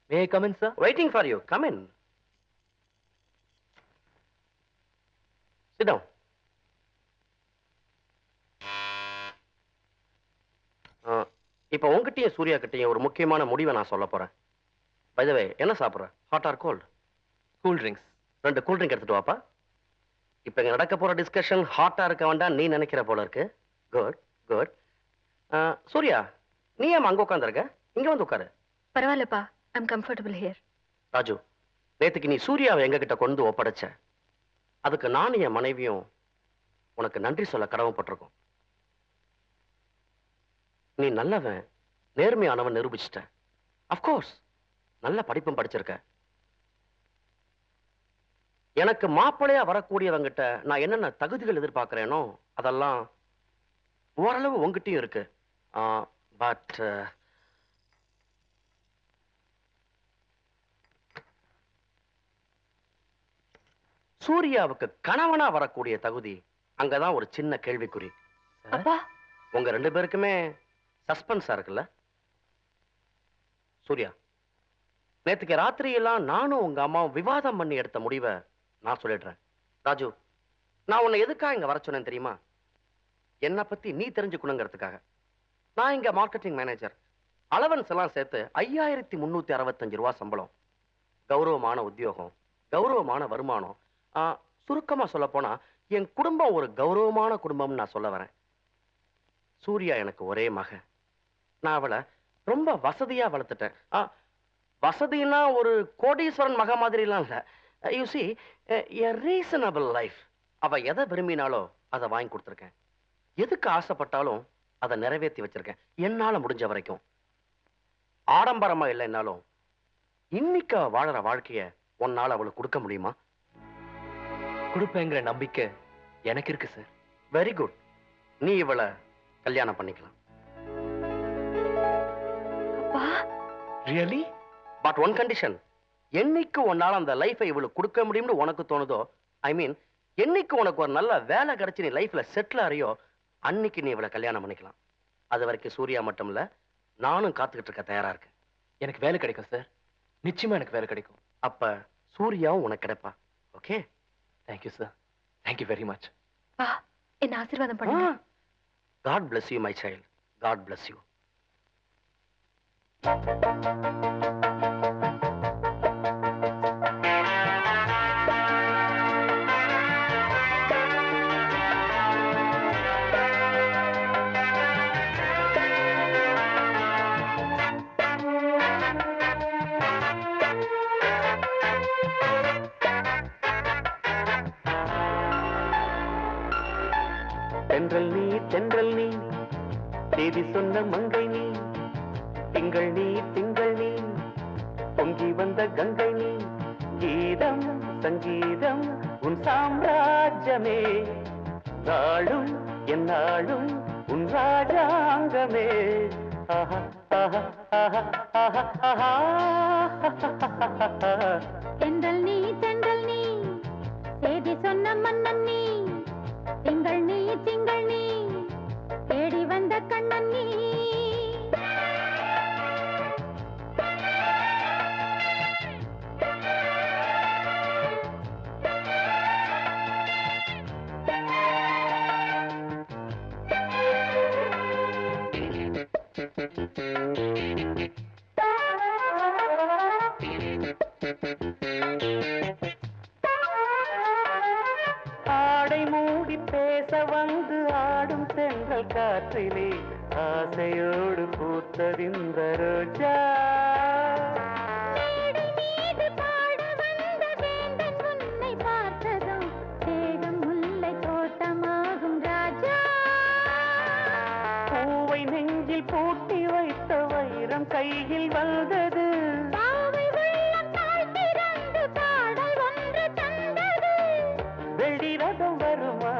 May I come in, sir? Waiting for you. Come in. Sit down. இப்போ உங்ககிட்டயும் சூர்யா கிட்டயும் ஒரு முக்கியமான முடிவை நான் சொல்ல போறேன். By the way, என்ன சாப்பிடுற? Hot or cold? Cool drinks. 2 cool drink எடுத்துட்டு வாப்பா. இப்போ இங்க நடக்க போற டிஸ்கஷன் ஹாட்டா இருக்க வேண்டாம் நீ நினைக்கிற போல இருக்கு. Good good. சூர்யா நீ ஏன் அங்க உட்கார்ந்திருக்க? இங்க வந்து உட்காரு. பரவாயில்லப்பா. I'm comfortable here. ராஜு, நேத்துக்கு நீ சூர்யாவை எங்க கிட்ட கொண்டு ஒப்படைச்ச. அதுக்கு நானும் என் மனைவியும் உனக்கு நன்றி சொல்ல கடமைப்பட்டிருக்கோம். நீ நல்லவன், நேர்மையானவன் நிரூபிச்சிட்ட. அஃப்கோர்ஸ் நல்ல படிப்பும் படிச்சிருக்க. எனக்கு மாப்பிள்ளையா வரக்கூடியவங்கிட்ட நான் என்னென்ன தகுதிகள் எதிர்பார்க்கிறேனோ அதெல்லாம் ஓரளவு உங்ககிட்டயும் இருக்கு. பட் சூர்யாவுக்கு கணவனா வரக்கூடிய தகுதி அங்கதான் ஒரு சின்ன கேள்விக்குறி. அப்பா, உங்க 2 பேருக்குமே சஸ்பென்ஸா இருக்குல்ல? சூர்யா, நேத்துக்கு ராத்திரி எல்லாம் நானும் உங்க அம்மாவும் விவாதம் பண்ணி எடுத்த முடிவை நான் சொல்லிடுறேன். ராஜு, நான் உன்னை எதுக்காக இங்க வர சொன்னேன் தெரியுமா? என்னை பத்தி நீ தெரிஞ்சுக்கணுங்கிறதுக்காக. நான் இங்க மார்க்கெட்டிங் மேனேஜர். அலவன்ஸ் எல்லாம் சேர்த்து 5365 ரூபாய் சம்பளம், கௌரவமான உத்தியோகம், கௌரவமான வருமானம். சுருக்கமா சொல்ல போனா என் குடும்பம் ஒரு கௌரவமான குடும்பம் நான் சொல்ல வரேன். சூர்யா எனக்கு ஒரே மக. நான் அவளை ரொம்ப வசதியா வளர்த்துட்டேன். வசதினா ஒரு கோடீஸ்வரன் மக மாதிரி எல்லாம் இல்ல. You see, a reasonable life. அவ எதை விரும்பினாலோ அதை வாங்கி கொடுத்துருக்கேன். எதுக்கு ஆசைப்பட்டாலும் அதை நிறைவேற்றி வச்சிருக்கேன் என்னால முடிஞ்ச வரைக்கும். ஆடம்பரமா இல்லைன்னாலும் இன்னைக்கு வாழற வாழ்க்கைய உன்னால அவளுக்கு கொடுக்க முடியுமா? கொடுப்பேங்கிற நம்பிக்கை எனக்கு இருக்கு சார். Very good. நீ இவளை கல்யாணம் பண்ணிக்கலாம். ரியலி? But one condition. என்னைக்கு உன்னால அந்த லைஃபை இவளுக்கு கொடுக்க முடியும்னு உனக்கு தோணுதோ, ஐ மீன் என்னைக்கு உனக்கு ஒரு நல்ல வேலை கிடைச்சு நீ லைஃப்ல செட்டில் ஆறியோ அன்னைக்கு நீ இவளை கல்யாணம் பண்ணிக்கலாம். அது வரைக்கும் சூர்யா மட்டும் இல்ல, நானும் காத்துக்கிட்டு இருக்க தயாரா இருக்கேன். எனக்கு வேலை கிடைக்கும் சார். நிச்சயமா எனக்கு வேலை கிடைக்கும். அப்ப சூர்யாவும் உனக்கு கிடைப்பா. Okay? Thank you sir. Thank you very much. என்ன ஆசீர்வாதம் பண்ணுங்க. God bless you, my child. God bless you. தென்றல் நீ, தென்றல் நீ, தேதி சொன்ன மங்கை நீ, திங்கள் நீ, திங்கள் நீ, பொங்கி வந்த கங்கை நீ, கீதம் சங்கீதம் உன் சாம்ராஜ்யமே, நாளும் என்னாலும் உன் ராஜாங்கமே. ஆஹா ஆஹா ஆஹா ஆஹா ஆஹா. தென்றல் நீ, தென்றல் நீ, தேதி சொன்ன மன்னன் நீ, திங்கள் நீ, திங்கள் நீ, தேடி வந்த கண்ணன் நீ. ஆடை மூடி பேச வந்து ஆடும் தென்றல் காற்றிலே ஆசையோடு பூத்ததிந்த ரோஜா. பூவை நெஞ்சில் பூட்டி வைத்த வைரம் கையில் வந்தது. வெள்ளி ரதம் வருமா?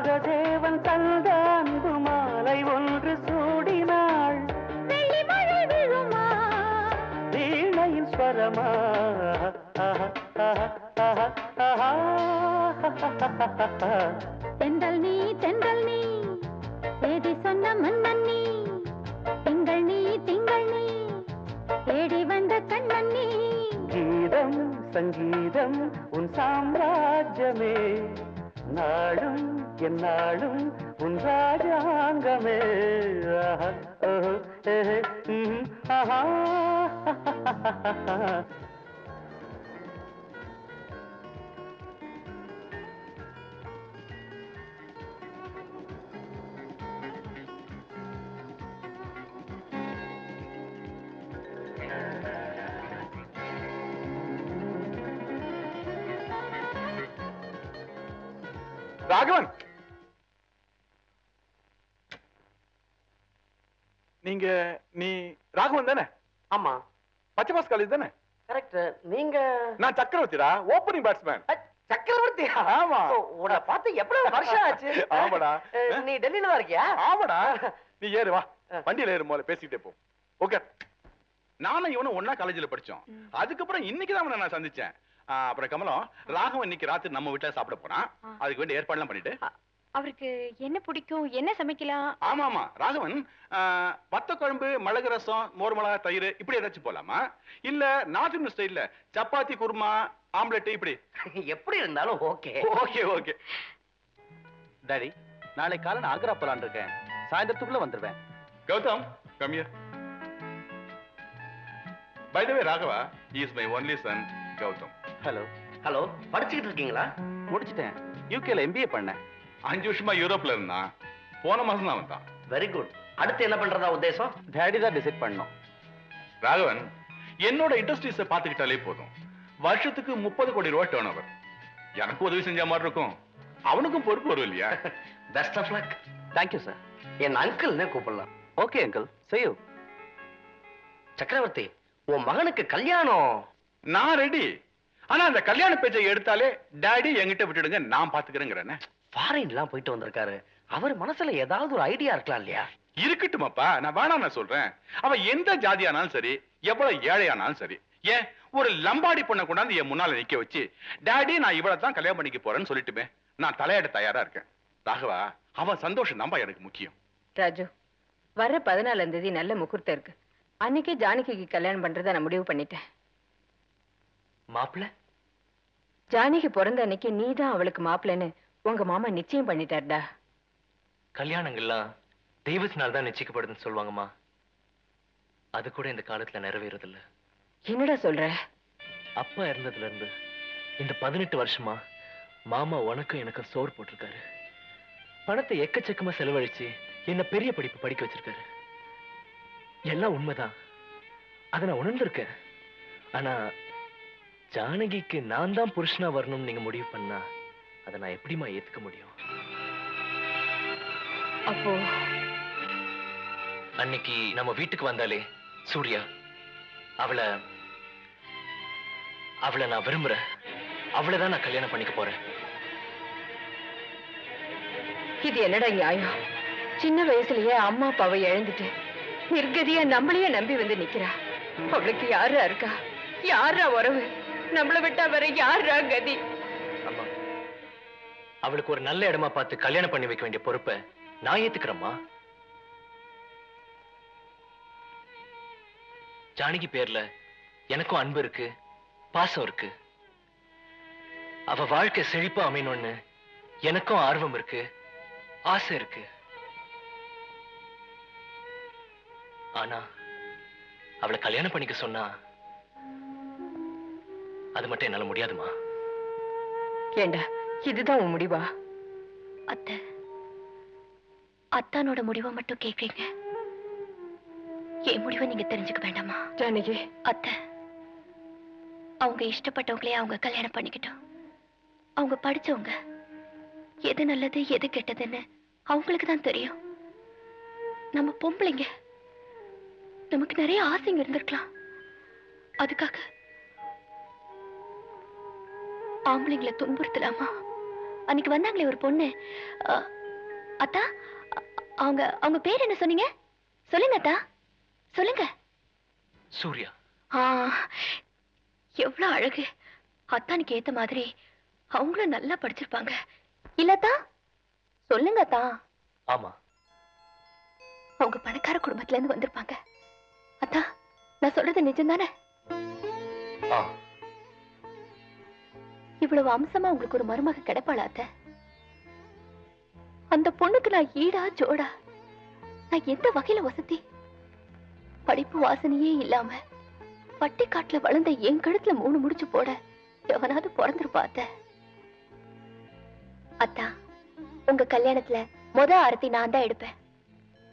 நாகதேவன் தந்த அன்பு மாலை ஒன்று சூடினாள். வெள்ளிமழை விழுமா வீணையின் ஸ்வரமா தென்றல் நீ தேதி சொன்ன மன்னன் நீ திங்கள் நீ தேடி வந்த கண்ணன் நீ. கீதம் சங்கீதம் உன் சாம்ராஜ்யமே, நாடும் என்னாடும் உன் ராஜாங்கமே. ராகவன், நீ ராகவன் தானே? ஆமா, பச்சைபாஸ் காலேஜ் தானே? கரெக்ட். நீங்க? நான் சக்கரவர்த்திடா, ஓப்பனிங் பேட்ஸ்மேன். சக்கரவர்த்தியா? ஆமா. உன்னை பார்த்து எவ்வளவு வருஷம் ஆச்சு? ஆமாடா. நீ டெல்லியில தான் இருக்கியா? ஆமாடா. நீ ஏறு, வா, வண்டியில ஏறு, போல பேசிக்கிட்டே போ. ஓகே. நானும் இவனும் ஒன்னா காலேஜ்ல படிச்சோம். அதுக்கப்புறம் இன்னைக்குதான் நான் சந்திச்சேன். அப்புறம் கமலம், ராகவன் இன்னைக்கு ராத்திரி நம்ம வீட்டுல சாப்பிட போறான். அதுக்கு வேண்டிய ஏற்பாடுலாம் பண்ணிட்டு. அவருக்கு என்ன பிடிக்கும், என்ன சமைக்கலாம்? ஆமா ஆமா, ராகவன் வத்த குழம்பு, மிளகு ரசம், மோர் மிளகா, தயிர் இப்படி ஏதாச்சும் போலாமா? இல்ல நார்த் இந்தியன் ஸ்டைல்ல சப்பாத்தி, குருமா, ஆம்லெட் இப்படி எப்படி இருந்தாலும் ஓகே. Okay okay. டாடி, நாளை காலை நான் ஆக்ரா போலான்னு இருக்கேன். சாயந்தரத்துக்குள்ள வந்துருவேன். Gautam, come here. By the way, Raghava, he is my only son, Gautam. Hello. Hello, படிச்சுக்கிட்டு இருக்கீங்களா? முடிச்சிட்டேன். யூகேல MBA பண்ணேன். 5 வருஷமா யூரோப்ல இருந்தான். போன மாசம் தான் வந்தான். Very good. அடுத்து என்ன பண்றதா உத்தேசம்? டாடி தான் டிசைட் பண்ணோம். ராகவன், என்னோட இண்டஸ்ட்ரீஸை பார்த்துக்கிட்டாலே போதும். வருஷத்துக்கு 30 கோடி ரூபாய் டர்ன் ஓவர். எனக்கு உதவி செஞ்ச மாதிரி இருக்கும், அவனுக்கும் பொறுப்பு வரும் இல்லையா? Best of luck. Thank you sir. என் அங்கிள்னே கூப்பிடலாம். ஓகே அங்கிள், செய்யு. சக்கரவர்த்தி, உன் மகனுக்கு கல்யாணம். நான் ரெடி. ஆனா அந்த கல்யாண பேச்சை எடுத்தாலே டாடி என்கிட்ட விட்டுடுங்க, நான் பாத்துக்கிறேங்கிறேன். ஃபாரின்லாம் போயிட்டு வந்திருக்காரு. அவர் மனசுல ஏதாவது ஒரு ஐடியா இருக்கலாம் இல்லையா? இருக்கட்டுமாப்பா, நான் வேணாம் நான் சொல்றேன். அவன் எந்த ஜாதியானாலும் சரி, எவ்வளவு ஏழையானாலும் சரி, ஏன் ஒரு லம்பாடி பொண்ணை கொண்டாந்து என் முன்னால நிக்க வச்சு, டாடி நான் இவ்வளவு தான் கல்யாணம் பண்ணிக்க போறேன்னு சொல்லிட்டுமே, நான் தலையாட தயாரா இருக்கேன். ராகவா, அவன் சந்தோஷம் தான்பா எனக்கு முக்கியம். ராஜு, வர 14ஆம் தேதி நல்ல முகூர்த்தம் இருக்கு. அன்னைக்கே ஜானகிக்கு கல்யாணம் பண்றத நான் முடிவு பண்ணிட்டேன். மாப்பிள்ள? ஜானகி பிறந்த அன்னைக்கு நீதான் அவளுக்கு மாப்பிள்ளைன்னு உங்க மாமா நிச்சயம் பண்ணிட்டாருடா. கல்யாணங்கள்லாம் தெய்வத்தினால தான் நிச்சயிக்கப்படுதுன்னு சொல்லுவாங்கம்மா. அது கூட இந்த காலத்துல நிறைவேறதில்ல. என்னடா சொல்ற? அப்பா இறந்ததுல இருந்து இந்த 18 வருஷமா மாமா உனக்கும் எனக்கும் சோறு போட்டிருக்காரு. பணத்தை எக்கச்சக்கமா செலவழிச்சு என்ன பெரிய படிப்பு படிக்க வச்சிருக்காரு. எல்லாம் உண்மைதான், அதை நான் உணர்ந்திருக்கேன். ஆனா ஜானகிக்கு நான் தான் புருஷனா வரணும்னு நீங்க முடிவு பண்ணா அதை நான் எப்படிமா ஏத்துக்க முடியும்? அப்போ அன்னைக்கு நம்ம வீட்டுக்கு வந்தாலே சூர்யா, அவளை நான் விரும்புறேன். அவளைதான் நான் கல்யாணம் பண்ணிக்க போறேன். இது என்னடா நியாயம்? சின்ன வயசுலயே அம்மா அப்பாவை இழந்துட்டு நிர்கதியா நம்மளையே நம்பி வந்து நிக்கிறா. அவளுக்கு யாரா இருக்கா? யாரா உறவு? நம்மளை விட்டா வர யாரா கதி? அம்மா, அவளுக்கு ஒரு நல்ல இடமா பார்த்து கல்யாணம் பண்ணி வைக்க வேண்டிய பொறுப்பை நான் ஏத்துக்கிறேம்மா. ஜானகி பேர்ல எனக்கும் அன்பு இருக்கு, பாசம் இருக்கு. அவ வாழ்க்கை செழிப்பா அமையணும்னு எனக்கும் ஆர்வம் இருக்கு, ஆசை இருக்கு. ஆனா அவளை கல்யாணம் பண்ணிக்க சொன்னா அது மட்டும் என்னால முடியாதுமா. ஏண்டா, இதுதான் உன் முடிவா? அத்தை, அத்தானோட முடிவை மட்டும் கேக்குறீங்க, என் முடிவை நீங்க தெரிஞ்சுக்க வேண்டாமா? ஜானகி, அத்தை, அவங்க இஷ்டப்பட்டவங்களே அவங்க கல்யாணம் பண்ணிக்கிட்டோம். அவங்க படிச்சவங்க, எது நல்லது எது கெட்டதுன்னு அவங்களுக்கு தான் தெரியும். நம்ம பொம்பளைங்க, நமக்கு நிறைய ஆசைங்க இருந்திருக்கலாம். அதுக்காக ஆம்பளைங்களை துன்புறுத்தலாமா? அன்னைக்கு வந்தாங்களே ஒரு பொண்ணு, அத்தா, அவங்க அவங்க பேர் என்ன சொன்னீங்க? சொல்லுங்க அத்தா, சொல்லுங்க. சூர்யா. எவ்வளவு அழகு. அத்தானுக்கு ஏத்த மாதிரி அவங்களும் நல்லா படிச்சிருப்பாங்க இல்லத்தா? சொல்லுங்க அத்தா. ஆமா. அவங்க பணக்கார குடும்பத்துல இருந்து வந்திருப்பாங்க. அத்தா, நான் சொல்றது நிஜம்தானே? இவ்வளவு அம்சமா உங்களுக்கு ஒரு மருமக கிடைப்பாளா அத்தை? அந்த பொண்ணுக்கு நான் ஈடா ஜோடா? நான் எந்த வகையில வசதி? படிப்பு வாசனையே இல்லாம பட்டிக்காட்டுல வளர்ந்த என் கழுத்துல 3 முடிச்சு போட எவனாவது பிறந்திருப்பா அத்தை? அத்தா, உங்க கல்யாணத்துல முத ஆரத்தி நான் தான் எடுப்பேன்.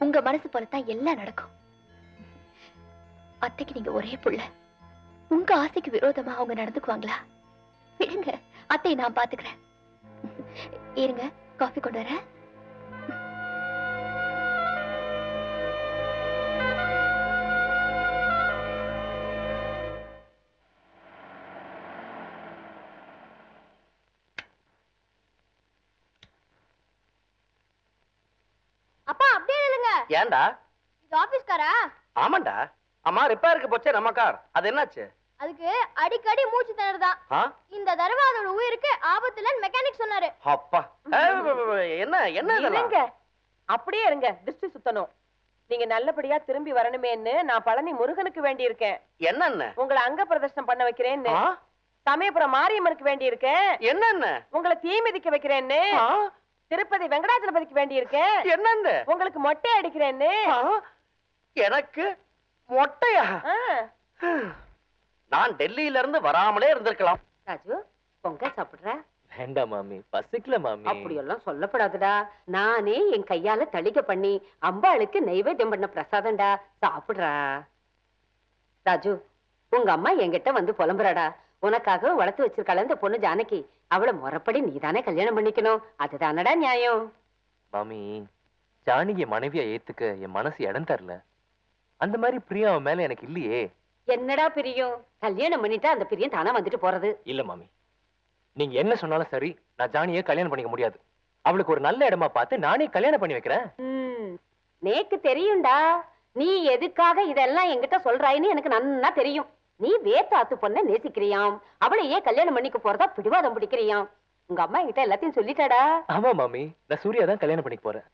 உங்க மனசு போலத்தான் எல்லாம் நடக்கும். அத்தைக்கு நீங்க ஒரே புள்ள. உங்க ஆசைக்கு விரோதமா அவங்க நடந்துக்குவாங்களா? விடுங்க, அத்தை நான் பாத்துக்கிறேன். இருங்க, காஃபி கொண்டு வரேன். அப்பா அப்படியே இல்லைங்க. ஏன்டா? இது ஆபீஸ் காரா? ஆமாண்டா. அம்மா ரிப்பேருக்கு போச்சே நம்ம கார், அது என்னாச்சு? அதுக்கு அடிக்கடி மூச்சு திணறுதான். இந்த தடவை அதோட உயிருக்கு ஆபத்துலன்னு மெக்கானிக் சொன்னாரு. அப்பா, என்ன என்ன இதெல்லாம்? அப்படியே இருங்க, திருஷ்டி சுத்தணும். நீங்க நல்லபடியா திரும்பி வரணுமேன்னு நான் பழனி முருகனுக்கு வேண்டி இருக்கேன். என்னென்ன? உங்களை அங்க பிரதர்ஷனம் பண்ண வைக்கிறேன்னு. சமயபுரம் மாரியம்மனுக்கு வேண்டி இருக்கேன். என்னென்ன? உங்களை தீ மிதிக்க வைக்கிறேன்னு. திருப்பதி வெங்கடாச்சலபதிக்கு வேண்டி இருக்கேன். என்னென்ன? உங்களுக்கு மொட்டை அடிக்கிறேன்னு. எனக்கு மொட்டையா? நான் டெல்லியில இருந்து வராமலே இருந்திருக்கலாம். ராஜு, பொங்கல் சாப்பிடுற? வேண்டாம் மாமி, பசிக்கல மாமி. அப்படியெல்லாம் சொல்லப்படாதுடா. நானே என் கையால தளிகை பண்ணி அம்பாளுக்கு நைவேத்தியம் பண்ண பிரசாதம்டா, சாப்பிடுறா. ராஜு, உங்க அம்மா என்கிட்ட வந்து புலம்புறாடா. உனக்காக வளர்த்து வச்சிருக்காள இந்த பொண்ணு ஜானகி, அவளை முறைப்படி நீதானே கல்யாணம் பண்ணிக்கணும். அதுதானடா நியாயம். மாமி, ஜானகிய மனைவியா ஏத்துக்க என் மனசு இடம் தரல. அந்த மாதிரி பிரியம் அவன் மேல எனக்கு இல்லையே. என்னடா பிரியம்? கல்யாணம் பண்ணிட்டா அந்த பிரியம் தானா வந்துட்டு போறது. இல்ல மாமி, நீங்க என்ன சொன்னாலும் சரி, நான் ஜானியை கல்யாணம் பண்ணிக்க முடியாது. அவளுக்கு ஒரு நல்ல இடமா பார்த்து நானே கல்யாணம் பண்ணி வைக்கிறேன். நேக்கு தெரியும்டா, நீ எதுக்காக இதெல்லாம் என்கிட்ட சொல்றாயின்னு எனக்கு நன்னா தெரியும். நீ வேத்தாத்து பொண்ண நேசிக்கிறியாம், அவளையே கல்யாணம் பண்ணிக்க போறதா பிடிவாதம் பிடிக்கிறியாம். உங்க அம்மா என்கிட்ட எல்லாத்தையும் சொல்லிட்டாடா. ஆமா மாமி, நான் சூர்யா தான் கல்யாணம் பண்ணிக்க போறேன்.